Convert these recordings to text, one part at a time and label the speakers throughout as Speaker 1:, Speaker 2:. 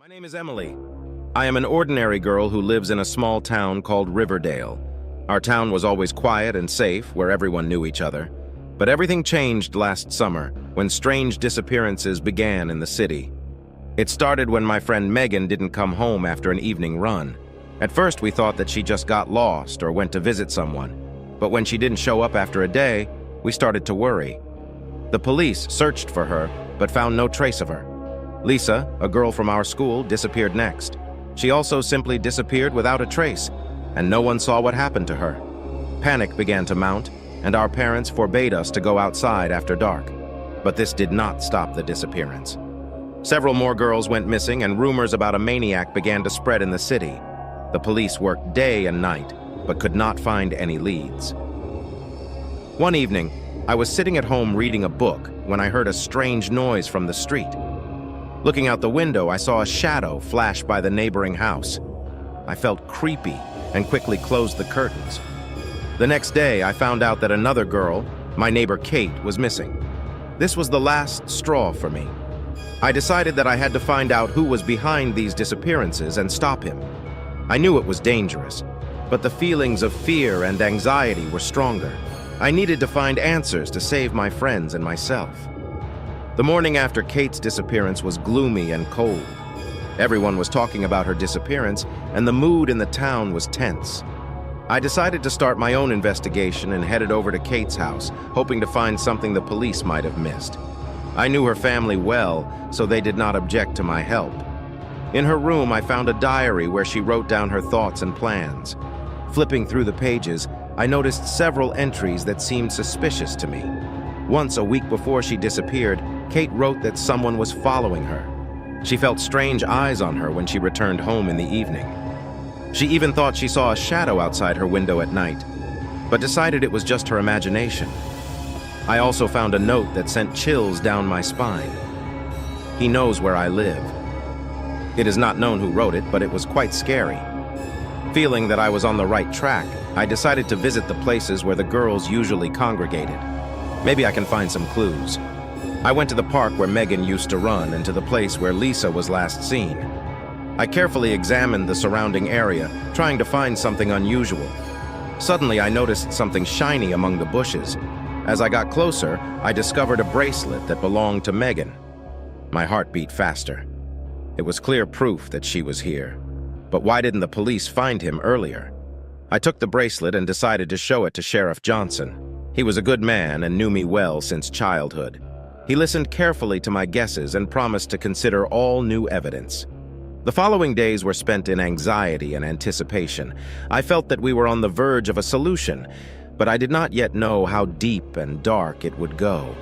Speaker 1: My name is Emily. I am an ordinary girl who lives in a small town called Riverdale. Our town was always quiet and safe, where everyone knew each other. But everything changed last summer, when strange disappearances began in the city. It started when my friend Megan didn't come home after an evening run. At first, we thought that she just got lost or went to visit someone. But when she didn't show up after a day, we started to worry. The police searched for her, but found no trace of her. Lisa, a girl from our school, disappeared next. She also simply disappeared without a trace, and no one saw what happened to her. Panic began to mount, and our parents forbade us to go outside after dark. But this did not stop the disappearance. Several more girls went missing, and rumors about a maniac began to spread in the city. The police worked day and night, but could not find any leads. One evening, I was sitting at home reading a book when I heard a strange noise from the street. Looking out the window, I saw a shadow flash by the neighboring house. I felt creepy and quickly closed the curtains. The next day, I found out that another girl, my neighbor Kate, was missing. This was the last straw for me. I decided that I had to find out who was behind these disappearances and stop him. I knew it was dangerous, but the feelings of fear and anxiety were stronger. I needed to find answers to save my friends and myself. The morning after Kate's disappearance was gloomy and cold. Everyone was talking about her disappearance, and the mood in the town was tense. I decided to start my own investigation and headed over to Kate's house, hoping to find something the police might have missed. I knew her family well, so they did not object to my help. In her room, I found a diary where she wrote down her thoughts and plans. Flipping through the pages, I noticed several entries that seemed suspicious to me. Once, a week before she disappeared, Kate wrote that someone was following her. She felt strange eyes on her when she returned home in the evening. She even thought she saw a shadow outside her window at night, but decided it was just her imagination. I also found a note that sent chills down my spine. He knows where I live. It is not known who wrote it, but it was quite scary. Feeling that I was on the right track, I decided to visit the places where the girls usually congregated. Maybe I can find some clues. I went to the park where Megan used to run and to the place where Lisa was last seen. I carefully examined the surrounding area, trying to find something unusual. Suddenly, I noticed something shiny among the bushes. As I got closer, I discovered a bracelet that belonged to Megan. My heart beat faster. It was clear proof that she was here. But why didn't the police find him earlier? I took the bracelet and decided to show it to Sheriff Johnson. He was a good man and knew me well since childhood. He listened carefully to my guesses and promised to consider all new evidence. The following days were spent in anxiety and anticipation. I felt that we were on the verge of a solution, but I did not yet know how deep and dark it would go.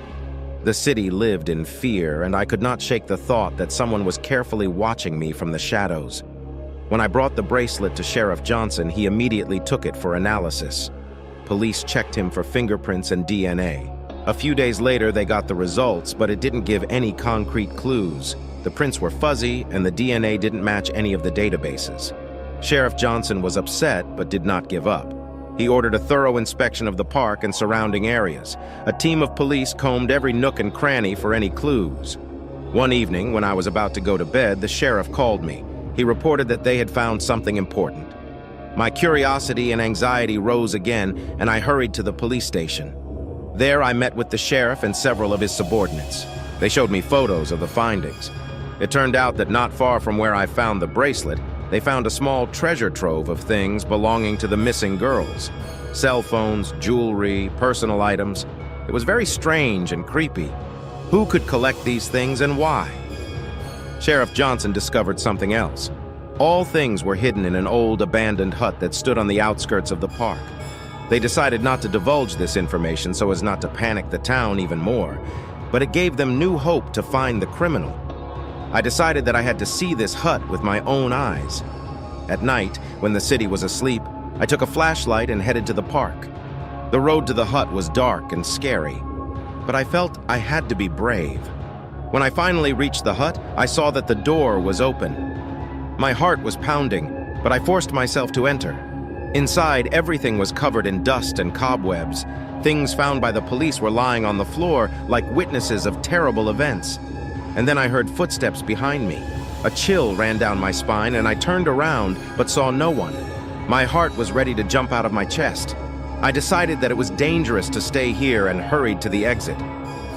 Speaker 1: The city lived in fear, and I could not shake the thought that someone was carefully watching me from the shadows. When I brought the bracelet to Sheriff Johnson, he immediately took it for analysis. Police checked him for fingerprints and DNA. A few days later, they got the results, but it didn't give any concrete clues. The prints were fuzzy, and the DNA didn't match any of the databases. Sheriff Johnson was upset, but did not give up. He ordered a thorough inspection of the park and surrounding areas. A team of police combed every nook and cranny for any clues. One evening, when I was about to go to bed, the sheriff called me. He reported that they had found something important. My curiosity and anxiety rose again, and I hurried to the police station. There, I met with the sheriff and several of his subordinates. They showed me photos of the findings. It turned out that not far from where I found the bracelet, they found a small treasure trove of things belonging to the missing girls. Cell phones, jewelry, personal items. It was very strange and creepy. Who could collect these things and why? Sheriff Johnson discovered something else. All things were hidden in an old abandoned hut that stood on the outskirts of the park. They decided not to divulge this information so as not to panic the town even more, but it gave them new hope to find the criminal. I decided that I had to see this hut with my own eyes. At night, when the city was asleep, I took a flashlight and headed to the park. The road to the hut was dark and scary, but I felt I had to be brave. When I finally reached the hut, I saw that the door was open. My heart was pounding, but I forced myself to enter. Inside, everything was covered in dust and cobwebs. Things found by the police were lying on the floor like witnesses of terrible events. And then I heard footsteps behind me. A chill ran down my spine and I turned around but saw no one. My heart was ready to jump out of my chest. I decided that it was dangerous to stay here and hurried to the exit.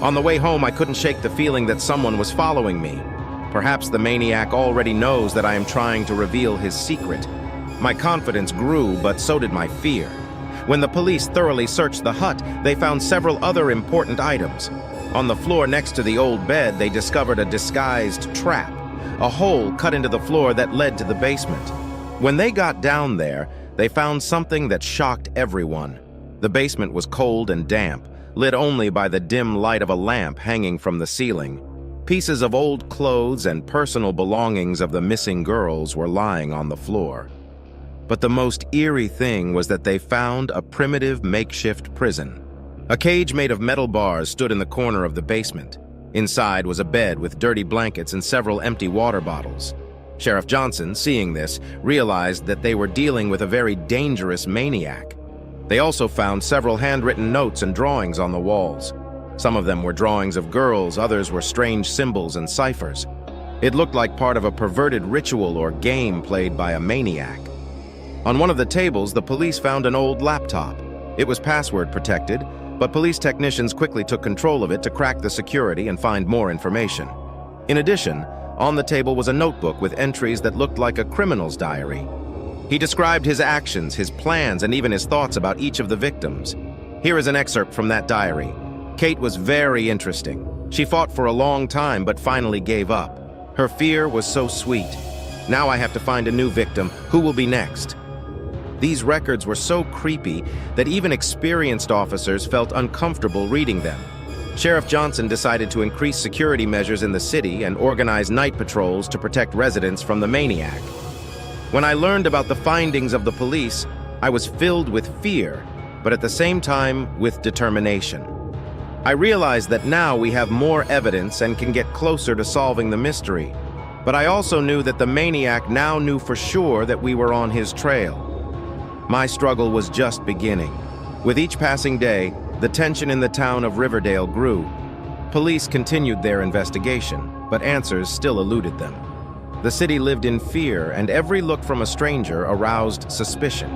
Speaker 1: On the way home, I couldn't shake the feeling that someone was following me. Perhaps the maniac already knows that I am trying to reveal his secret. My confidence grew, but so did my fear. When the police thoroughly searched the hut, they found several other important items. On the floor next to the old bed, they discovered a disguised trap, a hole cut into the floor that led to the basement. When they got down there, they found something that shocked everyone. The basement was cold and damp, lit only by the dim light of a lamp hanging from the ceiling. Pieces of old clothes and personal belongings of the missing girls were lying on the floor. But the most eerie thing was that they found a primitive makeshift prison. A cage made of metal bars stood in the corner of the basement. Inside was a bed with dirty blankets and several empty water bottles. Sheriff Johnson, seeing this, realized that they were dealing with a very dangerous maniac. They also found several handwritten notes and drawings on the walls. Some of them were drawings of girls, others were strange symbols and ciphers. It looked like part of a perverted ritual or game played by a maniac. On one of the tables, the police found an old laptop. It was password protected, but police technicians quickly took control of it to crack the security and find more information. In addition, on the table was a notebook with entries that looked like a criminal's diary. He described his actions, his plans, and even his thoughts about each of the victims. Here is an excerpt from that diary. Kate was very interesting. She fought for a long time but finally gave up. Her fear was so sweet. Now I have to find a new victim. Who will be next? These records were so creepy that even experienced officers felt uncomfortable reading them. Sheriff Johnson decided to increase security measures in the city and organize night patrols to protect residents from the maniac. When I learned about the findings of the police, I was filled with fear, but at the same time with determination. I realized that now we have more evidence and can get closer to solving the mystery. But I also knew that the maniac now knew for sure that we were on his trail. My struggle was just beginning. With each passing day, the tension in the town of Riverdale grew. Police continued their investigation, but answers still eluded them. The city lived in fear, and every look from a stranger aroused suspicion.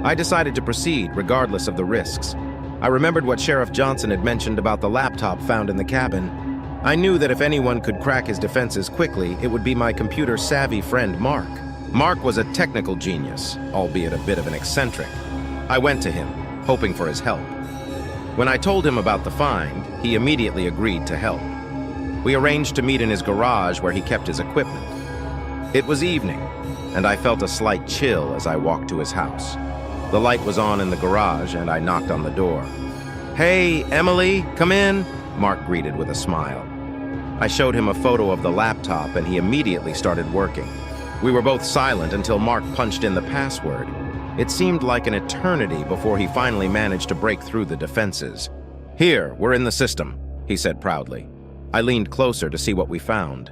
Speaker 1: I decided to proceed regardless of the risks. I remembered what Sheriff Johnson had mentioned about the laptop found in the cabin. I knew that if anyone could crack his defenses quickly, it would be my computer-savvy friend Mark. Mark was a technical genius, albeit a bit of an eccentric. I went to him, hoping for his help. When I told him about the find, he immediately agreed to help. We arranged to meet in his garage where he kept his equipment. It was evening, and I felt a slight chill as I walked to his house. The light was on in the garage, and I knocked on the door. "Hey, Emily, come in," Mark greeted with a smile. I showed him a photo of the laptop, and he immediately started working. We were both silent until Mark punched in the password. It seemed like an eternity before he finally managed to break through the defenses. "Here, we're in the system," he said proudly. I leaned closer to see what we found.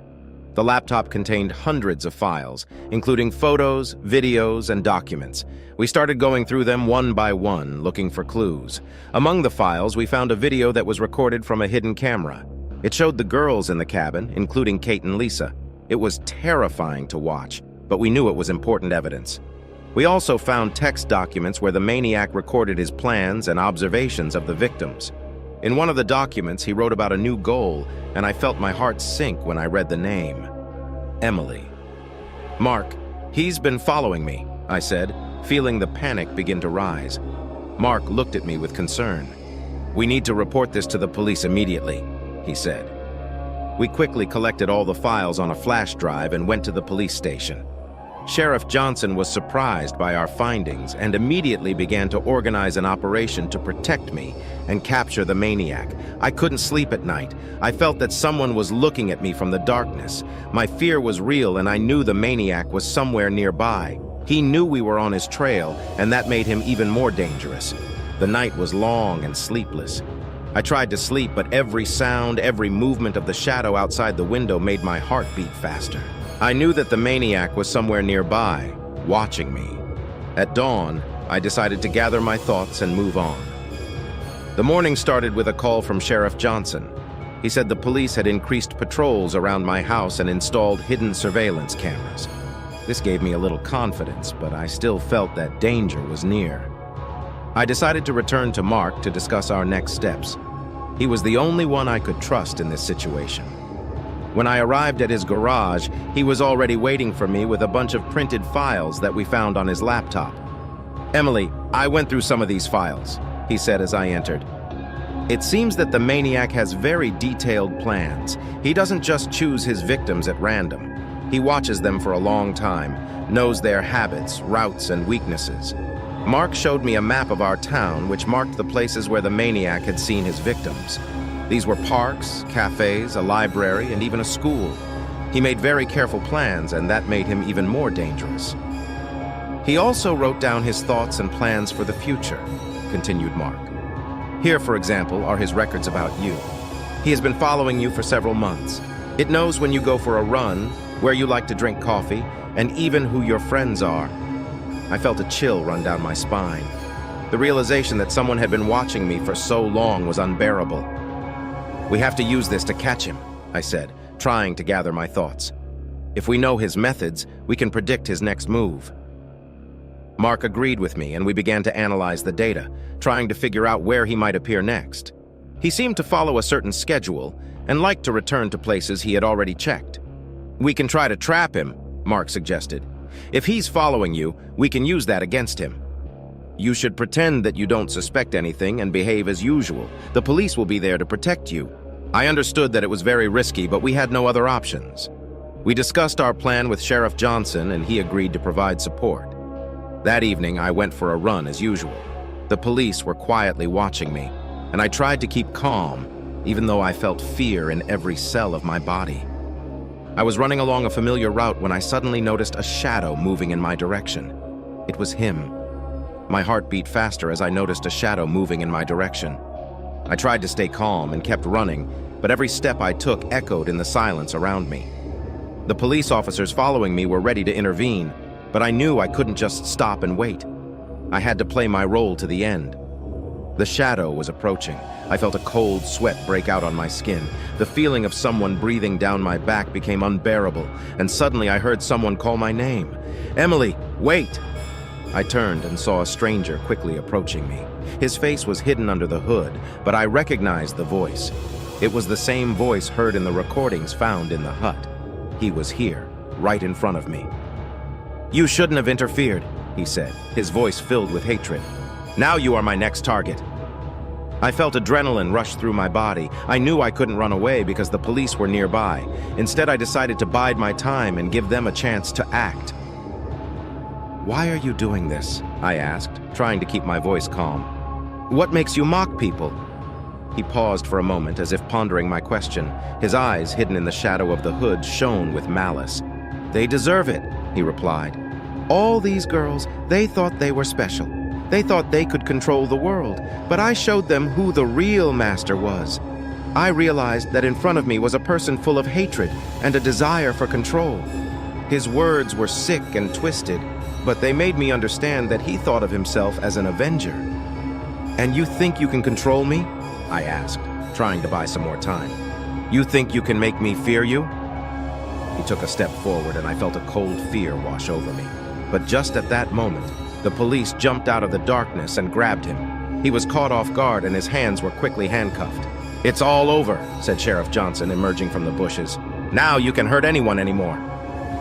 Speaker 1: The laptop contained hundreds of files, including photos, videos, and documents. We started going through them one by one, looking for clues. Among the files, we found a video that was recorded from a hidden camera. It showed the girls in the cabin, including Kate and Lisa. It was terrifying to watch, but we knew it was important evidence. We also found text documents where the maniac recorded his plans and observations of the victims. In one of the documents, he wrote about a new goal, and I felt my heart sink when I read the name. Emily. "Mark, he's been following me," I said, feeling the panic begin to rise. Mark looked at me with concern. "We need to report this to the police immediately," he said. We quickly collected all the files on a flash drive and went to the police station. Sheriff Johnson was surprised by our findings and immediately began to organize an operation to protect me and capture the maniac. I couldn't sleep at night. I felt that someone was looking at me from the darkness. My fear was real, and I knew the maniac was somewhere nearby. He knew we were on his trail, and that made him even more dangerous. The night was long and sleepless. I tried to sleep, but every sound, every movement of the shadow outside the window made my heart beat faster. I knew that the maniac was somewhere nearby, watching me. At dawn, I decided to gather my thoughts and move on. The morning started with a call from Sheriff Johnson. He said the police had increased patrols around my house and installed hidden surveillance cameras. This gave me a little confidence, but I still felt that danger was near. I decided to return to Mark to discuss our next steps. He was the only one I could trust in this situation. When I arrived at his garage, he was already waiting for me with a bunch of printed files that we found on his laptop. "Emily, I went through some of these files," he said as I entered. "It seems that the maniac has very detailed plans. He doesn't just choose his victims at random. He watches them for a long time, knows their habits, routes, and weaknesses." Mark showed me a map of our town which marked the places where the maniac had seen his victims. These were parks, cafes, a library, and even a school. He made very careful plans, and that made him even more dangerous. "He also wrote down his thoughts and plans for the future," continued Mark. "Here, for example, are his records about you. He has been following you for several months. It knows when you go for a run, where you like to drink coffee, and even who your friends are." I felt a chill run down my spine. The realization that someone had been watching me for so long was unbearable. "We have to use this to catch him," I said, trying to gather my thoughts. "If we know his methods, we can predict his next move." Mark agreed with me, and we began to analyze the data, trying to figure out where he might appear next. He seemed to follow a certain schedule and liked to return to places he had already checked. "We can try to trap him," Mark suggested. "If he's following you, we can use that against him. You should pretend that you don't suspect anything and behave as usual. The police will be there to protect you." I understood that it was very risky, but we had no other options. We discussed our plan with Sheriff Johnson, and he agreed to provide support. That evening, I went for a run as usual. The police were quietly watching me, and I tried to keep calm, even though I felt fear in every cell of my body. I was running along a familiar route when I suddenly noticed a shadow moving in my direction. It was him. My heart beat faster as I noticed a shadow moving in my direction. I tried to stay calm and kept running, but every step I took echoed in the silence around me. The police officers following me were ready to intervene, but I knew I couldn't just stop and wait. I had to play my role to the end. The shadow was approaching. I felt a cold sweat break out on my skin. The feeling of someone breathing down my back became unbearable, and suddenly I heard someone call my name. "Emily, wait!" I turned and saw a stranger quickly approaching me. His face was hidden under the hood, but I recognized the voice. It was the same voice heard in the recordings found in the hut. He was here, right in front of me. "You shouldn't have interfered," he said, his voice filled with hatred. "Now you are my next target." I felt adrenaline rush through my body. I knew I couldn't run away because the police were nearby. Instead, I decided to bide my time and give them a chance to act. "Why are you doing this?" I asked, trying to keep my voice calm. "What makes you mock people?" He paused for a moment as if pondering my question. His eyes, hidden in the shadow of the hood, shone with malice. "They deserve it," he replied. "All these girls, they thought they were special. They thought they could control the world, but I showed them who the real master was. I realized that in front of me was a person full of hatred and a desire for control. His words were sick and twisted, but they made me understand that he thought of himself as an avenger." "And you think you can control me?" I asked, trying to buy some more time. "You think you can make me fear you?" He took a step forward and I felt a cold fear wash over me. But just at that moment, the police jumped out of the darkness and grabbed him. He was caught off guard and his hands were quickly handcuffed. "It's all over," said Sheriff Johnson, emerging from the bushes. "Now you can hurt anyone anymore."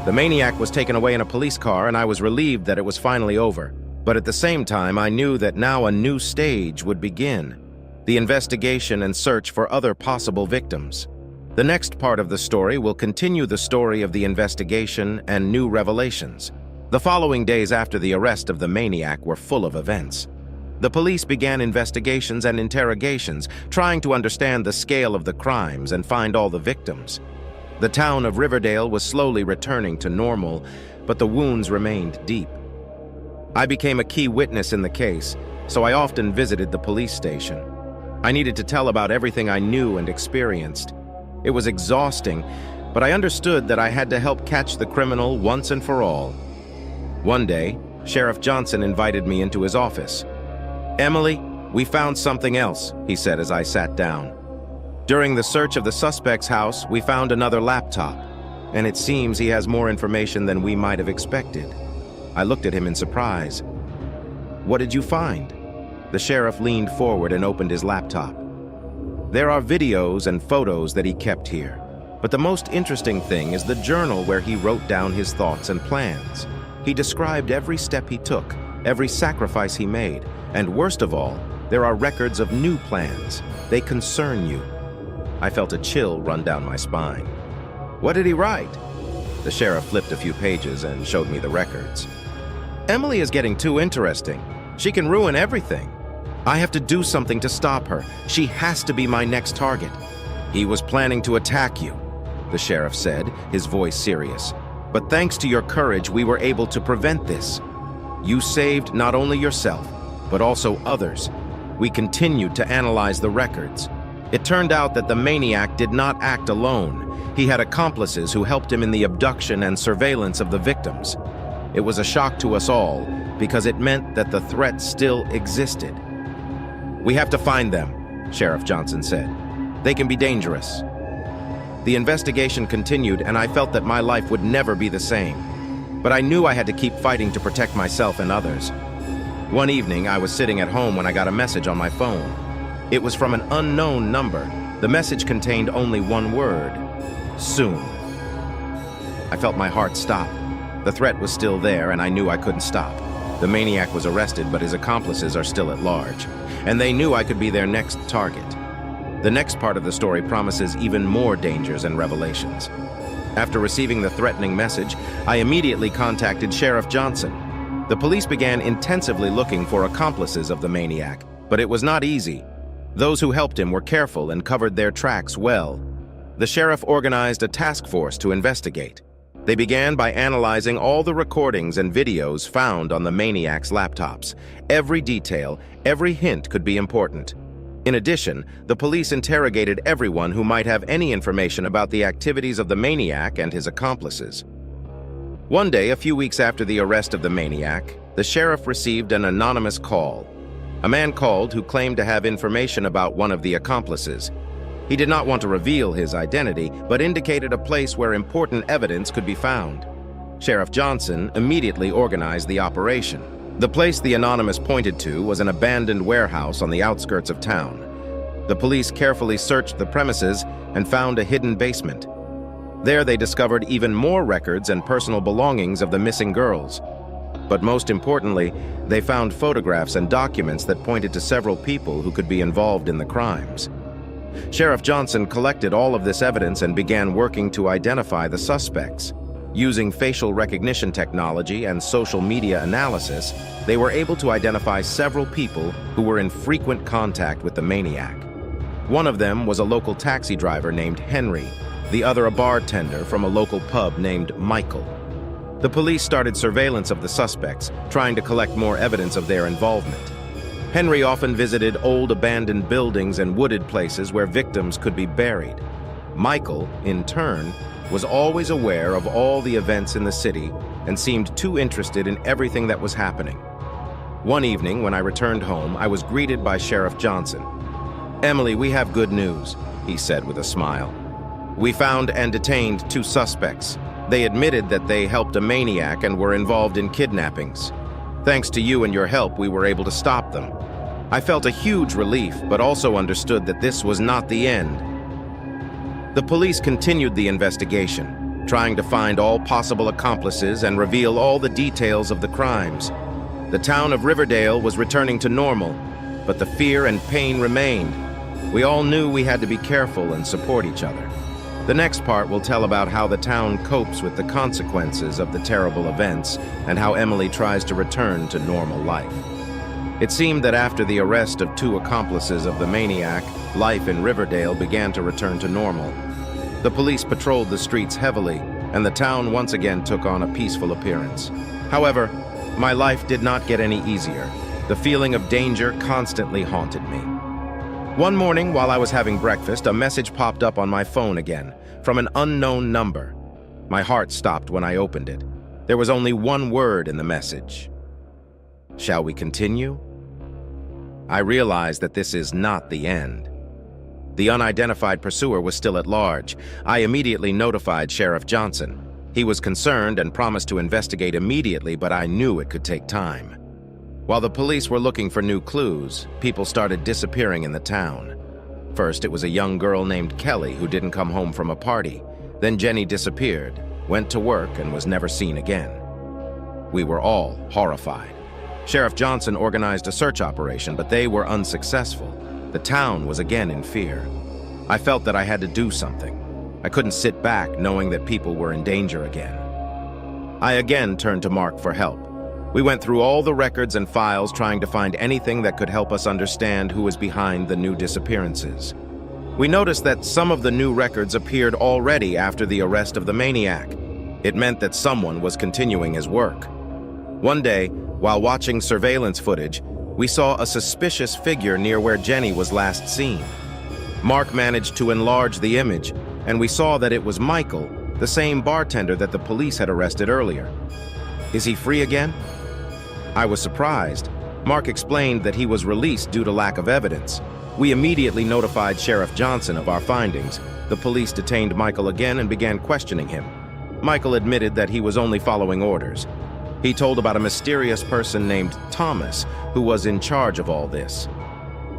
Speaker 1: The maniac was taken away in a police car, and I was relieved that it was finally over. But at the same time, I knew that now a new stage would begin: the investigation and search for other possible victims. The next part of the story will continue the story of the investigation and new revelations. The following days after the arrest of the maniac were full of events. The police began investigations and interrogations, trying to understand the scale of the crimes and find all the victims. The town of Riverdale was slowly returning to normal, but the wounds remained deep. I became a key witness in the case, so I often visited the police station. I needed to tell about everything I knew and experienced. It was exhausting, but I understood that I had to help catch the criminal once and for all. One day, Sheriff Johnson invited me into his office. "Emily, we found something else," he said as I sat down. During the search of the suspect's house, we found another laptop, and it seems he has more information than we might have expected. I looked at him in surprise. "What did you find?" The sheriff leaned forward and opened his laptop. There are videos and photos that he kept here, but the most interesting thing is the journal where he wrote down his thoughts and plans. He described every step he took, every sacrifice he made, and worst of all, there are records of new plans. They concern you. I felt a chill run down my spine. "What did he write?" The sheriff flipped a few pages and showed me the records. "Emily is getting too interesting. She can ruin everything. I have to do something to stop her. She has to be my next target." "He was planning to attack you," the sheriff said, his voice serious. "But thanks to your courage, we were able to prevent this. You saved not only yourself, but also others." We continued to analyze the records. It turned out that the maniac did not act alone. He had accomplices who helped him in the abduction and surveillance of the victims. It was a shock to us all because it meant that the threat still existed. "We have to find them," Sheriff Johnson said. "They can be dangerous." The investigation continued, and I felt that my life would never be the same. But I knew I had to keep fighting to protect myself and others. One evening, I was sitting at home when I got a message on my phone. It was from an unknown number. The message contained only one word: soon. I felt my heart stop. The threat was still there, and I knew I couldn't stop. The maniac was arrested, but his accomplices are still at large, and they knew I could be their next target. The next part of the story promises even more dangers and revelations. After receiving the threatening message, I immediately contacted Sheriff Johnson. The police began intensively looking for accomplices of the maniac, but it was not easy. Those who helped him were careful and covered their tracks well. The sheriff organized a task force to investigate. They began by analyzing all the recordings and videos found on the maniac's laptops. Every detail, every hint could be important. In addition, the police interrogated everyone who might have any information about the activities of the maniac and his accomplices. One day, a few weeks after the arrest of the maniac, the sheriff received an anonymous call. A man called who claimed to have information about one of the accomplices. He did not want to reveal his identity, but indicated a place where important evidence could be found. Sheriff Johnson immediately organized the operation. The place the anonymous pointed to was an abandoned warehouse on the outskirts of town. The police carefully searched the premises and found a hidden basement. There they discovered even more records and personal belongings of the missing girls. But most importantly, they found photographs and documents that pointed to several people who could be involved in the crimes. Sheriff Johnson collected all of this evidence and began working to identify the suspects. Using facial recognition technology and social media analysis, they were able to identify several people who were in frequent contact with the maniac. One of them was a local taxi driver named Henry, the other a bartender from a local pub named Michael. The police started surveillance of the suspects, trying to collect more evidence of their involvement. Henry often visited old abandoned buildings and wooded places where victims could be buried. Michael, in turn, was always aware of all the events in the city and seemed too interested in everything that was happening. One evening, when I returned home, I was greeted by Sheriff Johnson. "Emily, we have good news," he said with a smile. "We found and detained 2 suspects. They admitted that they helped a maniac and were involved in kidnappings. Thanks to you and your help, we were able to stop them." I felt a huge relief, but also understood that this was not the end. The police continued the investigation, trying to find all possible accomplices and reveal all the details of the crimes. The town of Riverdale was returning to normal, but the fear and pain remained. We all knew we had to be careful and support each other. The next part will tell about how the town copes with the consequences of the terrible events and how Emily tries to return to normal life. It seemed that after the arrest of 2 accomplices of the maniac, life in Riverdale began to return to normal. The police patrolled the streets heavily, and the town once again took on a peaceful appearance. However, my life did not get any easier. The feeling of danger constantly haunted me. One morning, while I was having breakfast, a message popped up on my phone again, from an unknown number. My heart stopped when I opened it. There was only one word in the message. "Shall we continue?" I realized that this is not the end. The unidentified pursuer was still at large. I immediately notified Sheriff Johnson. He was concerned and promised to investigate immediately, but I knew it could take time. While the police were looking for new clues, people started disappearing in the town. First, it was a young girl named Kelly who didn't come home from a party. Then Jenny disappeared, went to work, and was never seen again. We were all horrified. Sheriff Johnson organized a search operation, but they were unsuccessful. The town was again in fear. I felt that I had to do something. I couldn't sit back knowing that people were in danger again. I again turned to Mark for help. We went through all the records and files trying to find anything that could help us understand who was behind the new disappearances. We noticed that some of the new records appeared already after the arrest of the maniac. It meant that someone was continuing his work. One day, while watching surveillance footage, we saw a suspicious figure near where Jenny was last seen. Mark managed to enlarge the image, and we saw that it was Michael, the same bartender that the police had arrested earlier. Is he free again? I was surprised. Mark explained that he was released due to lack of evidence. We immediately notified Sheriff Johnson of our findings. The police detained Michael again and began questioning him. Michael admitted that he was only following orders. He told about a mysterious person named Thomas who was in charge of all this.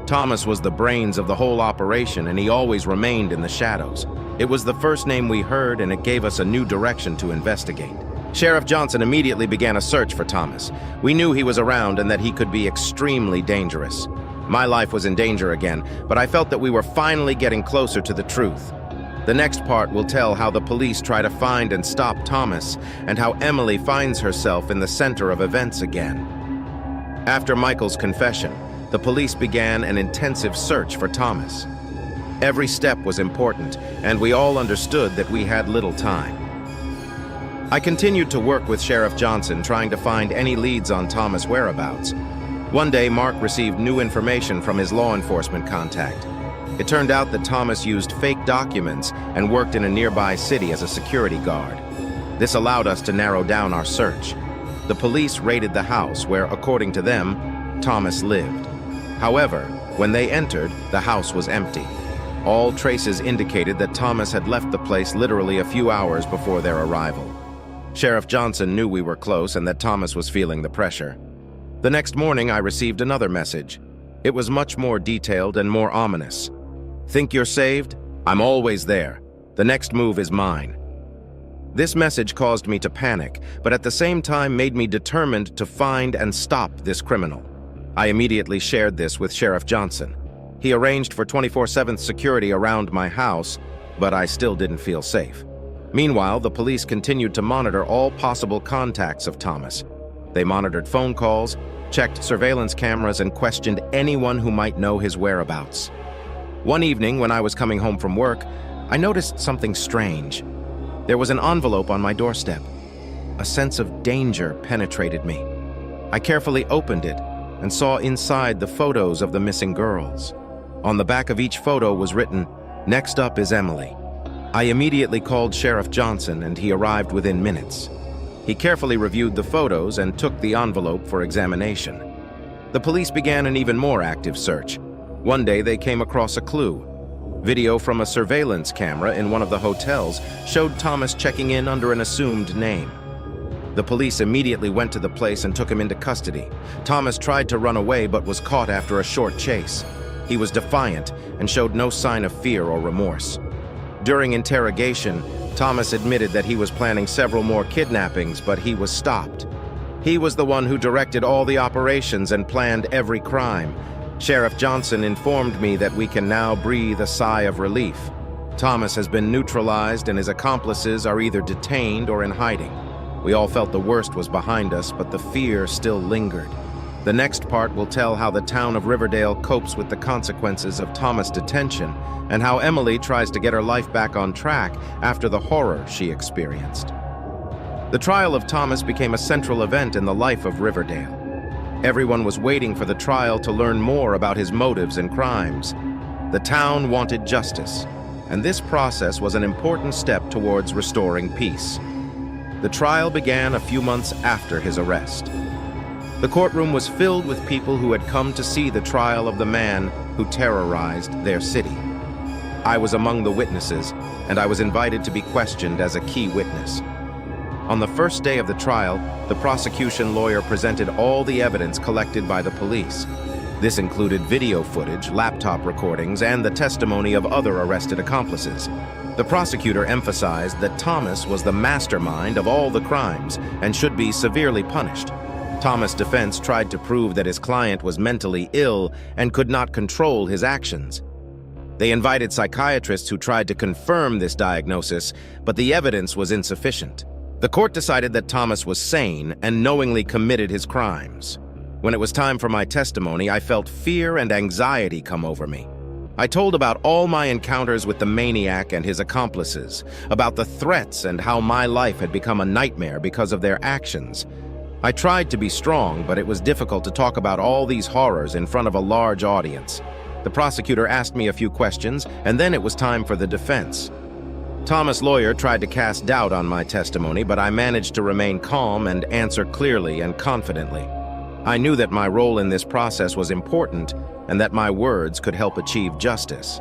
Speaker 1: Thomas was the brains of the whole operation, and he always remained in the shadows. It was the first name we heard, and it gave us a new direction to investigate. Sheriff Johnson immediately began a search for Thomas. We knew he was around and that he could be extremely dangerous. My life was in danger again, but I felt that we were finally getting closer to the truth. The next part will tell how the police try to find and stop Thomas, and how Emily finds herself in the center of events again. After Michael's confession, the police began an intensive search for Thomas. Every step was important, and we all understood that we had little time. I continued to work with Sheriff Johnson, trying to find any leads on Thomas' whereabouts. One day, Mark received new information from his law enforcement contact. It turned out that Thomas used fake documents and worked in a nearby city as a security guard. This allowed us to narrow down our search. The police raided the house where, according to them, Thomas lived. However, when they entered, the house was empty. All traces indicated that Thomas had left the place literally a few hours before their arrival. Sheriff Johnson knew we were close and that Thomas was feeling the pressure. The next morning, I received another message. It was much more detailed and more ominous. Think you're saved? I'm always there. The next move is mine. This message caused me to panic, but at the same time made me determined to find and stop this criminal. I immediately shared this with Sheriff Johnson. He arranged for 24/7 security around my house, but I still didn't feel safe. Meanwhile, the police continued to monitor all possible contacts of Thomas. They monitored phone calls, checked surveillance cameras, and questioned anyone who might know his whereabouts. One evening, when I was coming home from work, I noticed something strange. There was an envelope on my doorstep. A sense of danger penetrated me. I carefully opened it and saw inside the photos of the missing girls. On the back of each photo was written, "Next up is Emily." I immediately called Sheriff Johnson, and he arrived within minutes. He carefully reviewed the photos and took the envelope for examination. The police began an even more active search. One day they came across a clue. Video from a surveillance camera in one of the hotels showed Thomas checking in under an assumed name. The police immediately went to the place and took him into custody. Thomas tried to run away but was caught after a short chase. He was defiant and showed no sign of fear or remorse. During interrogation, Thomas admitted that he was planning several more kidnappings, but he was stopped. He was the one who directed all the operations and planned every crime. Sheriff Johnson informed me that we can now breathe a sigh of relief. Thomas has been neutralized and his accomplices are either detained or in hiding. We all felt the worst was behind us, but the fear still lingered. The next part will tell how the town of Riverdale copes with the consequences of Thomas' detention and how Emily tries to get her life back on track after the horror she experienced. The trial of Thomas became a central event in the life of Riverdale. Everyone was waiting for the trial to learn more about his motives and crimes. The town wanted justice, and this process was an important step towards restoring peace. The trial began a few months after his arrest. The courtroom was filled with people who had come to see the trial of the man who terrorized their city. I was among the witnesses, and I was invited to be questioned as a key witness. On the first day of the trial, the prosecution lawyer presented all the evidence collected by the police. This included video footage, laptop recordings, and the testimony of other arrested accomplices. The prosecutor emphasized that Thomas was the mastermind of all the crimes and should be severely punished. Thomas' defense tried to prove that his client was mentally ill and could not control his actions. They invited psychiatrists who tried to confirm this diagnosis, but the evidence was insufficient. The court decided that Thomas was sane and knowingly committed his crimes. When it was time for my testimony, I felt fear and anxiety come over me. I told about all my encounters with the maniac and his accomplices, about the threats and how my life had become a nightmare because of their actions. I tried to be strong, but it was difficult to talk about all these horrors in front of a large audience. The prosecutor asked me a few questions, and then it was time for the defense. Thomas' lawyer tried to cast doubt on my testimony, but I managed to remain calm and answer clearly and confidently. I knew that my role in this process was important and that my words could help achieve justice.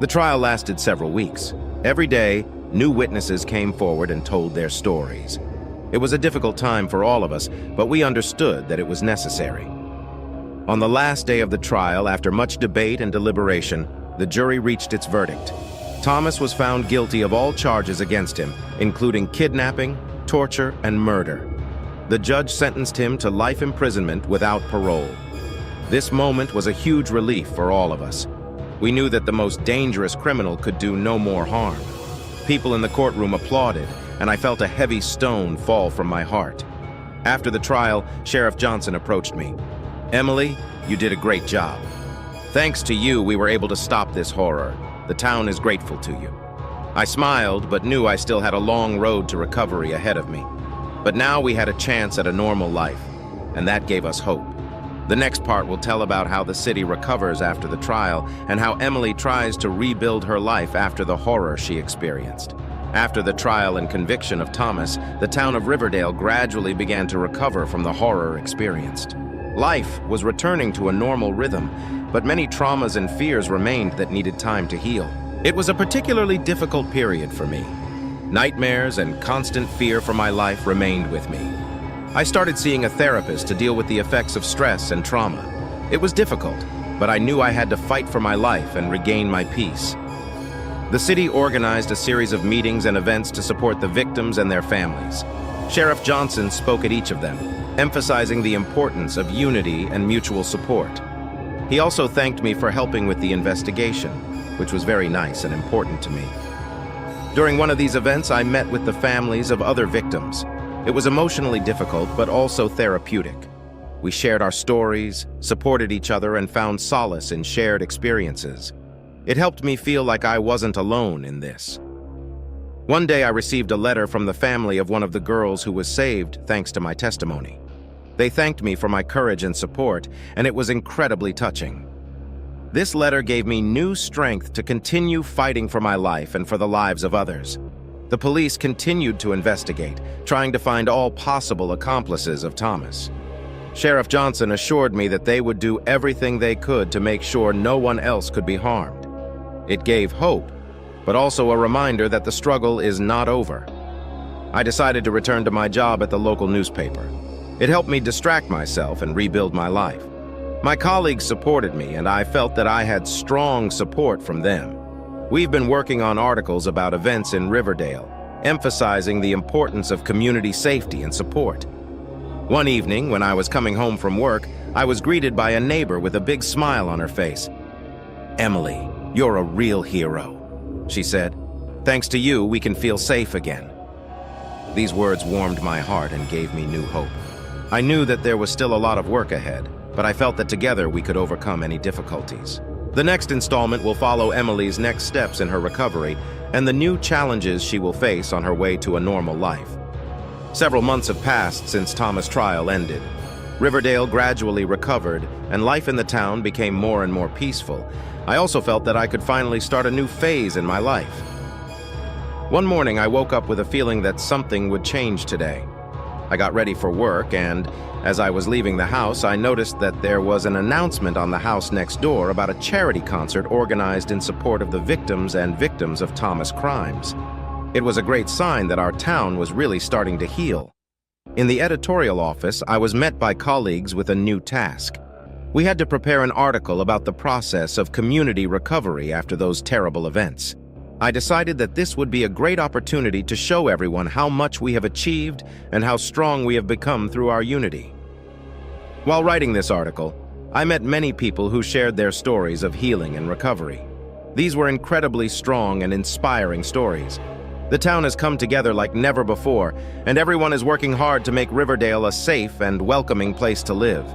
Speaker 1: The trial lasted several weeks. Every day, new witnesses came forward and told their stories. It was a difficult time for all of us, but we understood that it was necessary. On the last day of the trial, after much debate and deliberation, the jury reached its verdict. Thomas was found guilty of all charges against him, including kidnapping, torture, and murder. The judge sentenced him to life imprisonment without parole. This moment was a huge relief for all of us. We knew that the most dangerous criminal could do no more harm. People in the courtroom applauded, and I felt a heavy stone fall from my heart. After the trial, Sheriff Johnson approached me. "Emily, you did a great job. Thanks to you, we were able to stop this horror. The town is grateful to you." I smiled, but knew I still had a long road to recovery ahead of me. But now we had a chance at a normal life, and that gave us hope. The next part will tell about how the city recovers after the trial and how Emily tries to rebuild her life after the horror she experienced. After the trial and conviction of Thomas, the town of Riverdale gradually began to recover from the horror experienced. Life was returning to a normal rhythm, but many traumas and fears remained that needed time to heal. It was a particularly difficult period for me. Nightmares and constant fear for my life remained with me. I started seeing a therapist to deal with the effects of stress and trauma. It was difficult, but I knew I had to fight for my life and regain my peace. The city organized a series of meetings and events to support the victims and their families. Sheriff Johnson spoke at each of them, emphasizing the importance of unity and mutual support. He also thanked me for helping with the investigation, which was very nice and important to me. During one of these events, I met with the families of other victims. It was emotionally difficult, but also therapeutic. We shared our stories, supported each other, and found solace in shared experiences. It helped me feel like I wasn't alone in this. One day I received a letter from the family of one of the girls who was saved thanks to my testimony. They thanked me for my courage and support, and it was incredibly touching. This letter gave me new strength to continue fighting for my life and for the lives of others. The police continued to investigate, trying to find all possible accomplices of Thomas. Sheriff Johnson assured me that they would do everything they could to make sure no one else could be harmed. It gave hope, but also a reminder that the struggle is not over. I decided to return to my job at the local newspaper. It helped me distract myself and rebuild my life. My colleagues supported me, and I felt that I had strong support from them. We've been working on articles about events in Riverdale, emphasizing the importance of community safety and support. One evening, when I was coming home from work, I was greeted by a neighbor with a big smile on her face. "Emily, you're a real hero," she said. "Thanks to you, we can feel safe again." These words warmed my heart and gave me new hope. I knew that there was still a lot of work ahead, but I felt that together we could overcome any difficulties. The next installment will follow Emily's next steps in her recovery and the new challenges she will face on her way to a normal life. Several months have passed since Thomas' trial ended. Riverdale gradually recovered, and life in the town became more and more peaceful. I also felt that I could finally start a new phase in my life. One morning, I woke up with a feeling that something would change today. I got ready for work, and as I was leaving the house, I noticed that there was an announcement on the house next door about a charity concert organized in support of the victims of Thomas crimes. It was a great sign that our town was really starting to heal. In the editorial office, I was met by colleagues with a new task. We had to prepare an article about the process of community recovery after those terrible events. I decided that this would be a great opportunity to show everyone how much we have achieved and how strong we have become through our unity. While writing this article, I met many people who shared their stories of healing and recovery. These were incredibly strong and inspiring stories. The town has come together like never before, and everyone is working hard to make Riverdale a safe and welcoming place to live.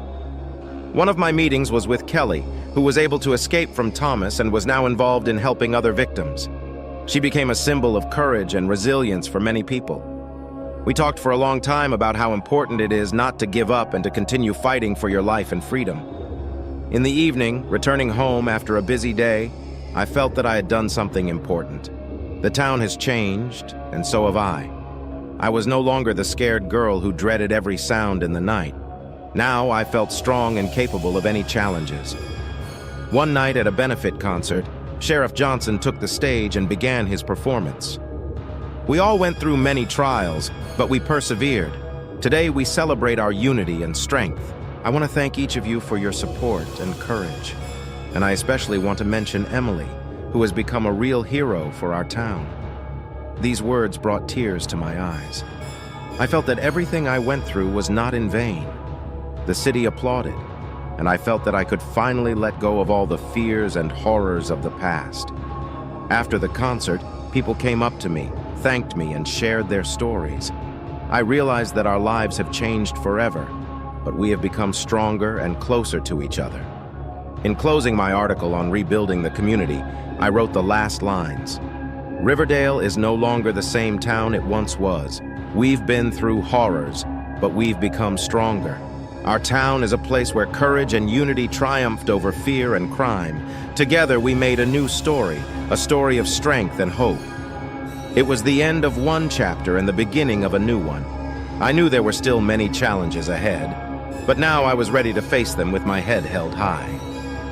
Speaker 1: One of my meetings was with Kelly, who was able to escape from Thomas and was now involved in helping other victims. She became a symbol of courage and resilience for many people. We talked for a long time about how important it is not to give up and to continue fighting for your life and freedom. In the evening, returning home after a busy day, I felt that I had done something important. The town has changed, and so have I. I was no longer the scared girl who dreaded every sound in the night. Now I felt strong and capable of any challenges. One night at a benefit concert, Sheriff Johnson took the stage and began his performance. We all went through many trials, but we persevered. Today we celebrate our unity and strength. I want to thank each of you for your support and courage. And I especially want to mention Emily, who has become a real hero for our town. These words brought tears to my eyes. I felt that everything I went through was not in vain. The city applauded, and I felt that I could finally let go of all the fears and horrors of the past. After the concert, people came up to me, thanked me, and shared their stories. I realized that our lives have changed forever, but we have become stronger and closer to each other. In closing my article on rebuilding the community, I wrote the last lines. Riverdale is no longer the same town it once was. We've been through horrors, but we've become stronger. Our town is a place where courage and unity triumphed over fear and crime. Together we made a new story, a story of strength and hope. It was the end of one chapter and the beginning of a new one. I knew there were still many challenges ahead, but now I was ready to face them with my head held high.